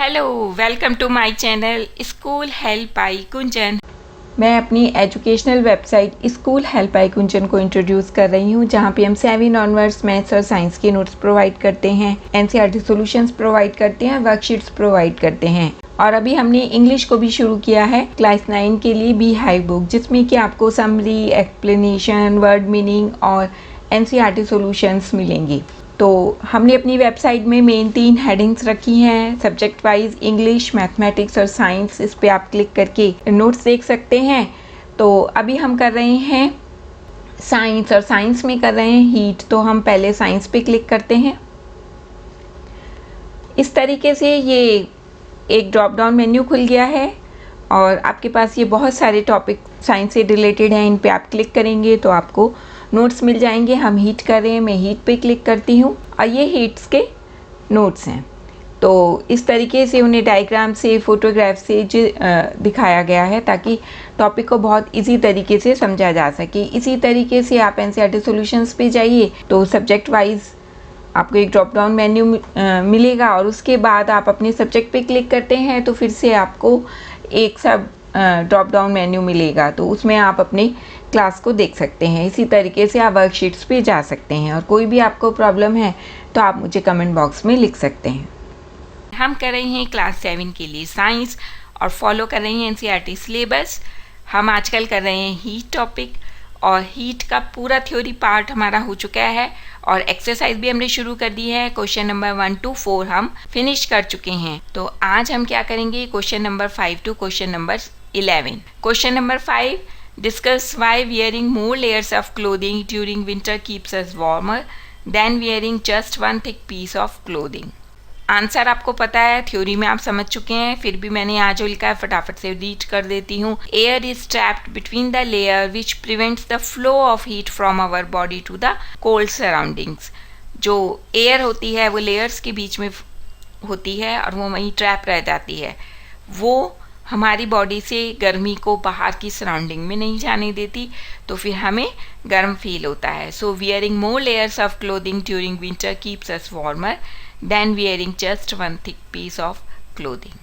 Hello, welcome to my channel school help by Kunjan. मैं अपनी educational website school help by Kunjan को introduce कर रही हूँ, जहाँ पे हम 7 ऑनवर्ड्स मैथ्स और साइंस के नोट्स प्रोवाइड करते हैं, एनसीईआरटी सॉल्यूशंस प्रोवाइड करते हैं, वर्कशीट्स प्रोवाइड करते हैं। और अभी हमने इंग्लिश को भी शुरू किया है क्लास 9 के लिए बी हाई बुक, जिसमें कि आपको समरी, एक्सप्लेनेशन, वर्ड मीनिंग और एनसीईआरटी सॉल्यूशंस मिलेंगी। तो हमने अपनी वेबसाइट में मेन 3 हेडिंग्स रखी हैं, सब्जेक्ट वाइज इंग्लिश, मैथमेटिक्स और साइंस। इस पे आप क्लिक करके नोट्स देख सकते हैं। तो अभी हम कर रहे हैं साइंस, और साइंस में कर रहे हैं हीट। तो हम पहले साइंस पे क्लिक करते हैं। इस तरीके से ये एक ड्रॉप डाउन मेन्यू खुल गया है और आपके पास ये बहुत सारे टॉपिक साइंस से रिलेटेड हैं। इन पे आप क्लिक करेंगे तो आपको नोट्स मिल जाएंगे। हम हीट कर रहे हैं, मैं हीट पे क्लिक करती हूँ और ये हीट्स के नोट्स हैं। तो इस तरीके से उन्हें डायग्राम से, फोटोग्राफ से दिखाया गया है ताकि टॉपिक को बहुत इजी तरीके से समझा जा सके। इसी तरीके से आप एनसीईआरटी सॉल्यूशंस पे जाइए तो सब्जेक्ट वाइज आपको एक ड्रॉप डाउन मेन्यू मिलेगा और उसके बाद आप अपने सब्जेक्ट पे क्लिक करते हैं तो फिर से आपको एक सब ड्रॉप डाउन मेन्यू मिलेगा। तो उसमें आप अपने क्लास को देख सकते हैं। इसी तरीके से आप वर्कशीट्स पे जा सकते हैं और कोई भी आपको प्रॉब्लम है तो आप मुझे कमेंट बॉक्स में लिख सकते हैं। हम कर रहे हैं क्लास 7 के लिए साइंस और फॉलो कर रहे हैं एनसीईआरटी सिलेबस। हम आजकल कर रहे हैं हीट टॉपिक और हीट का पूरा थ्योरी पार्ट हमारा हो चुका है और एक्सरसाइज भी हमने शुरू कर दी है। क्वेश्चन नंबर 1 to 4 हम फिनिश कर चुके हैं। तो आज हम क्या करेंगे, question number 5 to question number 11। Question number 5, discuss why wearing more layers of clothing during winter keeps us warmer than wearing just one thick piece of clothing। Answer आपको पता है, थ्योरी में आप समझ चुके हैं, फिर भी मैंने यहाँ जो लिखा है फटाफट से रीड कर देती हूँ। Air is trapped between the layer which prevents the flow of heat from our body to the cold surroundings. जो एयर होती है वो लेयर्स के बीच में होती है और वो वहीं ट्रैप रह जाती है। वो हमारी बॉडी से गर्मी को बाहर की सराउंडिंग में नहीं जाने देती, तो फिर हमें गर्म फील होता है। So wearing more layers of clothing during winter keeps us warmer than wearing just one thick piece of clothing।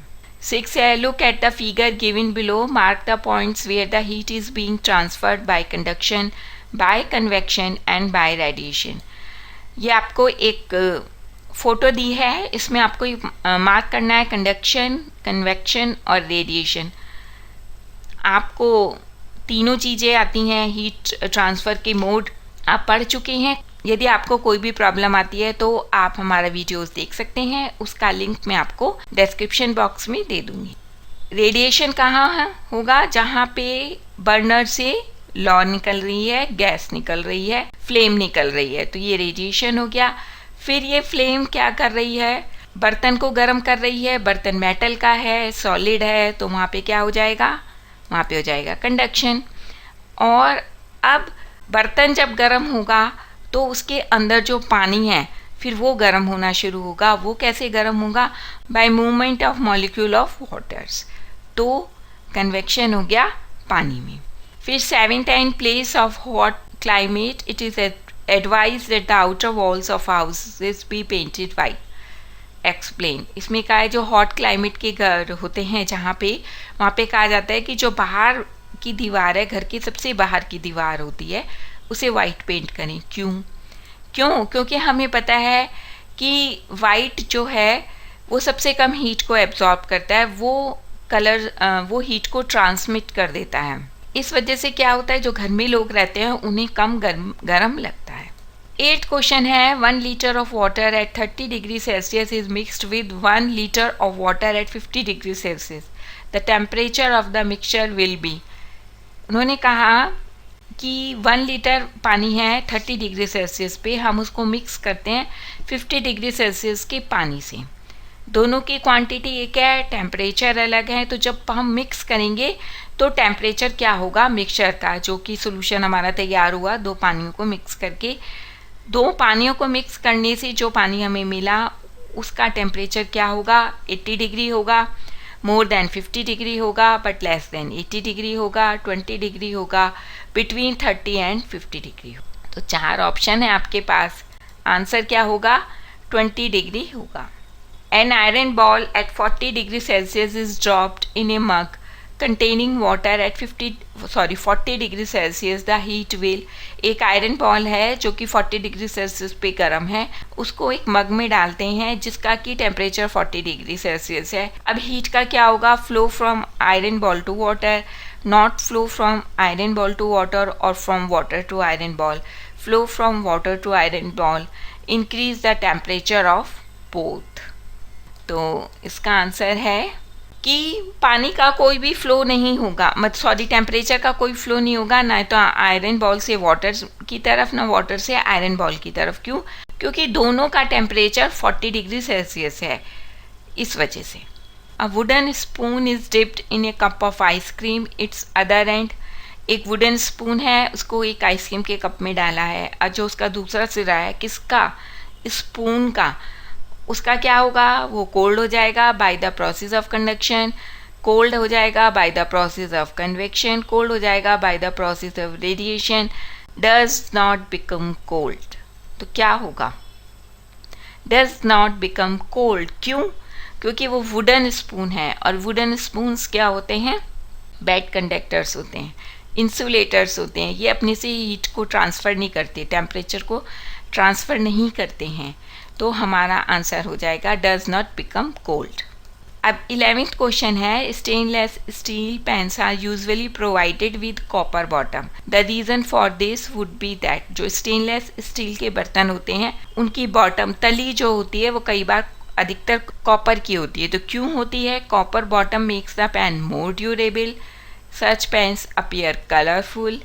6 है, look at the figure given below, mark the points where the heat is being transferred by conduction, by convection and by radiation। ये आपको एक photo दी है, इसमें आपको mark करना है conduction, convection और रेडिएशन। आपको तीनों चीज़ें आती हैं। हीट ट्रांसफ़र के मोड आप पढ़ चुके हैं। यदि आपको कोई भी प्रॉब्लम आती है तो आप हमारा वीडियोस देख सकते हैं, उसका लिंक मैं आपको डिस्क्रिप्शन बॉक्स में दे दूंगी। रेडिएशन कहाँ होगा, जहाँ पे बर्नर से लौ निकल रही है, गैस निकल रही है, फ्लेम निकल रही है, तो ये रेडिएशन हो गया। फिर ये फ्लेम क्या कर रही है, बर्तन को गर्म कर रही है। बर्तन मेटल का है, सॉलिड है, तो वहाँ पे क्या हो जाएगा, वहाँ पे हो जाएगा कंडक्शन। और अब बर्तन जब गर्म होगा तो उसके अंदर जो पानी है फिर वो गर्म होना शुरू होगा। वो कैसे गर्म होगा, by movement of molecule of waters. तो कन्वेक्शन हो गया पानी में। फिर 7th, in place of hot climate it is advise that the outer walls of houses be painted white. Explain, इसमें कहा है जो हॉट क्लाइमेट के घर होते हैं जहाँ पे, वहाँ पे कहा जाता है कि जो बाहर की दीवार है, घर की सबसे बाहर की दीवार होती है, उसे वाइट पेंट करें। क्यों? क्योंकि हमें पता है कि वाइट जो है वो सबसे कम हीट को एब्जॉर्ब करता है, वो कलर वो हीट को ट्रांसमिट कर देता है। इस वजह से क्या होता है, जो घर में लोग रहते हैं उन्हें कम गर्म लगता है। 8th क्वेश्चन है, 1 litre of water at 30 degree Celsius is mixed with 1 litre of water at 50 degree Celsius. The temperature of the mixture will be. उन्होंने कहा कि 1 लीटर पानी है 30 डिग्री सेल्सियस पे, हम उसको मिक्स करते हैं 50 डिग्री सेल्सियस के पानी से। दोनों की क्वांटिटी एक है, टेम्परेचर अलग है, तो जब हम मिक्स करेंगे तो टेम्परेचर क्या होगा मिक्सचर का, जो कि सोल्यूशन हमारा तैयार हुआ दो पानियों को मिक्स करके। दो पानियों को मिक्स करने से जो पानी हमें मिला उसका टेम्परेचर क्या होगा, 80 डिग्री होगा। मोर देन 50 डिग्री होगा बट लेस देन 80 डिग्री होगा, 20 डिग्री होगा, बिटवीन 30 एंड 50 डिग्री हो। तो 4 ऑप्शन है आपके पास। आंसर क्या होगा, 20 डिग्री होगा। An iron ball at 40 degrees Celsius is dropped in a mug containing water at 40 degrees Celsius. The heat will, एक आयरन बॉल है जो कि 40 डिग्री सेल्सियस पे गर्म है, उसको एक मग में डालते हैं जिसका कि टेम्परेचर 40 डिग्री सेल्सियस है. अब हीट का क्या होगा? Flow from iron ball to water, not flow from iron ball to water और from water to iron ball. Flow from water to iron ball increase the temperature of both. तो इसका answer है कि पानी का कोई भी फ्लो नहीं होगा, टेम्परेचर का कोई फ्लो नहीं होगा, ना तो आयरन बॉल से वाटर की तरफ ना वाटर से आयरन बॉल की तरफ. क्यों? क्योंकि दोनों का टेम्परेचर 40 डिग्री सेल्सियस है, इस वजह से. A wooden spoon is dipped in A cup of ice cream, it's other and. एक वुडन स्पून है, उसको एक आइसक्रीम के कप में डाला है, और जो उसका दूसरा सिरा है किसका? स्पून का. उसका क्या होगा? वो कोल्ड हो जाएगा by the process of conduction, cold हो जाएगा by the process of convection, cold हो जाएगा by the process of radiation. Does not become cold. तो क्या होगा? Does not become cold. क्यों? क्योंकि वो वुडन स्पून है, और वुडन स्पून्स क्या होते हैं? बैड कंडक्टर्स होते हैं, इंसुलेटर्स होते हैं. ये अपने से हीट को ट्रांसफ़र नहीं करते, टेम्परेचर को ट्रांसफ़र नहीं करते हैं. तो हमारा आंसर हो जाएगा डज नॉट बिकम कोल्ड. अब 11th क्वेश्चन है, stainless steel pans are usually provided with copper bottom. The reason for this would be that, जो स्टेनलेस स्टील के बर्तन होते हैं उनकी बॉटम, तली जो होती है वो कई बार अधिकतर कॉपर की होती है. तो क्यों होती है? Copper bottom makes the pan more durable. Such pans appear colourful.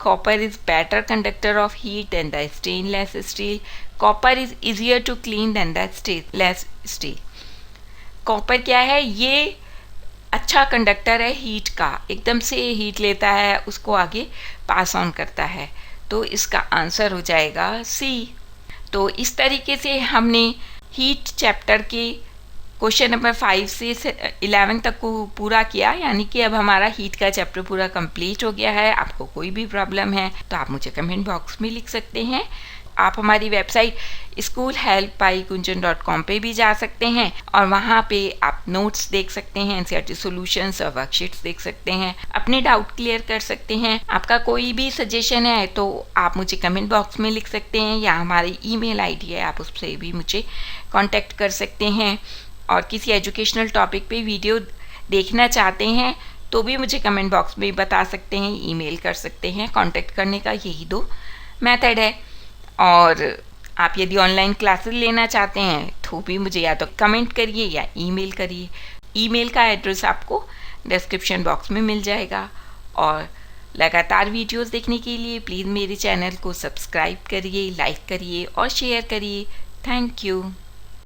Copper is better conductor of heat than the stainless steel. Copper is easier to clean than the stainless steel. Copper क्या है? ये अच्छा conductor है heat का, एकदम से heat लेता है, उसको आगे पास ऑन करता है. तो इसका आंसर हो जाएगा सी. तो इस तरीके से हमने हीट चैप्टर के क्वेश्चन नंबर 5 से 11 तक को पूरा किया, यानी कि अब हमारा हीट का चैप्टर पूरा कंप्लीट हो गया है. आपको कोई भी प्रॉब्लम है तो आप मुझे कमेंट बॉक्स में लिख सकते हैं. आप हमारी वेबसाइट schoolhelpbygunjan.com पे भी जा सकते हैं, और वहाँ पे आप नोट्स देख सकते हैं, एनसीईआरटी सॉल्यूशंस और वर्कशीट्स देख सकते हैं, अपने डाउट क्लियर कर सकते हैं. आपका कोई भी सजेशन है तो आप मुझे कमेंट बॉक्स में लिख सकते हैं, या हमारी ईमेल आईडी है, आप उससे भी मुझे कांटेक्ट कर सकते हैं. और किसी एजुकेशनल टॉपिक पे वीडियो देखना चाहते हैं तो भी मुझे कमेंट बॉक्स में बता सकते हैं, ईमेल कर सकते हैं. कांटेक्ट करने का यही 2 मेथड है. और आप यदि ऑनलाइन क्लासेस लेना चाहते हैं तो भी मुझे या तो कमेंट करिए या ईमेल करिए. ईमेल का एड्रेस आपको डिस्क्रिप्शन बॉक्स में मिल जाएगा. और लगातार वीडियोस देखने के लिए प्लीज़ मेरे चैनल को सब्सक्राइब करिए, लाइक करिए और शेयर करिए. Thank you.